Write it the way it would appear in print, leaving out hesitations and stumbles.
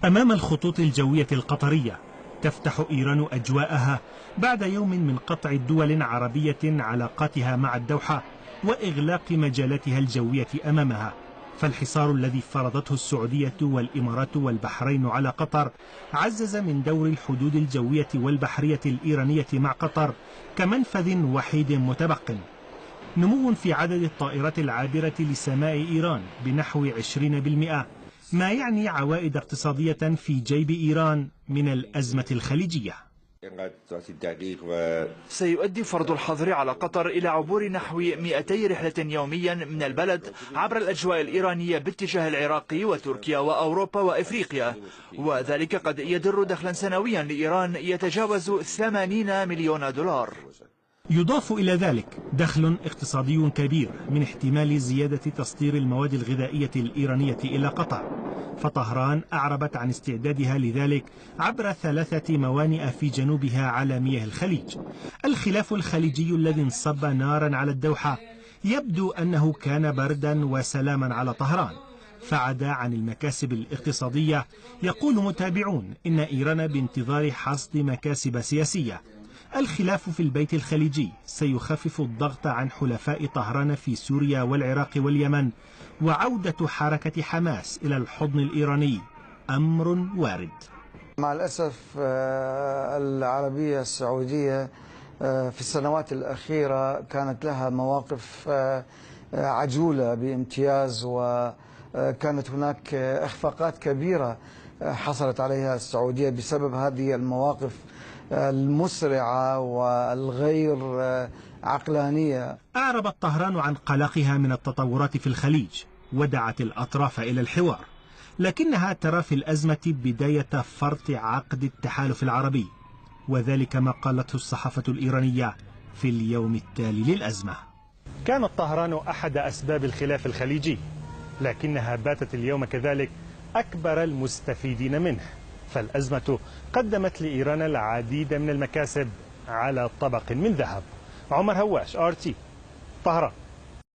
أمام الخطوط الجوية القطرية تفتح إيران أجواءها بعد يوم من قطع الدول عربية علاقاتها مع الدوحة وإغلاق مجالاتها الجوية أمامها. فالحصار الذي فرضته السعودية والإمارات والبحرين على قطر عزز من دور الحدود الجوية والبحرية الإيرانية مع قطر كمنفذ وحيد متبق. نمو في عدد الطائرات العابرة لسماء إيران بنحو 20%، ما يعني عوائد اقتصادية في جيب إيران من الأزمة الخليجية. سيؤدي فرض الحظر على قطر إلى عبور نحو 200 رحلة يوميا من البلد عبر الأجواء الإيرانية باتجاه العراق وتركيا وأوروبا وإفريقيا، وذلك قد يدر دخلا سنويا لإيران يتجاوز 80 مليون دولار. يضاف إلى ذلك دخل اقتصادي كبير من احتمال زيادة تصدير المواد الغذائية الإيرانية إلى قطر، فطهران أعربت عن استعدادها لذلك عبر 3 موانئ في جنوبها على مياه الخليج. الخلاف الخليجي الذي انصب نارا على الدوحة يبدو أنه كان بردا وسلاما على طهران، فعدا عن المكاسب الاقتصادية يقول متابعون إن إيران بانتظار حصد مكاسب سياسية. الخلاف في البيت الخليجي سيخفف الضغط عن حلفاء طهران في سوريا والعراق واليمن، وعودة حركة حماس إلى الحضن الإيراني أمر وارد. مع الأسف العربية السعودية في السنوات الأخيرة كانت لها مواقف عجولة بامتياز، وكانت هناك إخفاقات كبيرة حصلت عليها السعودية بسبب هذه المواقف المسرعة والغير عقلانية. أعربت طهران عن قلقها من التطورات في الخليج ودعت الأطراف إلى الحوار، لكنها ترى في الأزمة بداية فرط عقد التحالف العربي، وذلك ما قالته الصحافة الإيرانية في اليوم التالي للأزمة. كانت طهران أحد أسباب الخلاف الخليجي، لكنها باتت اليوم كذلك أكبر المستفيدين منه، فالأزمة قدمت لإيران العديد من المكاسب على طبق من ذهب. عمر هواش، RT، طهران.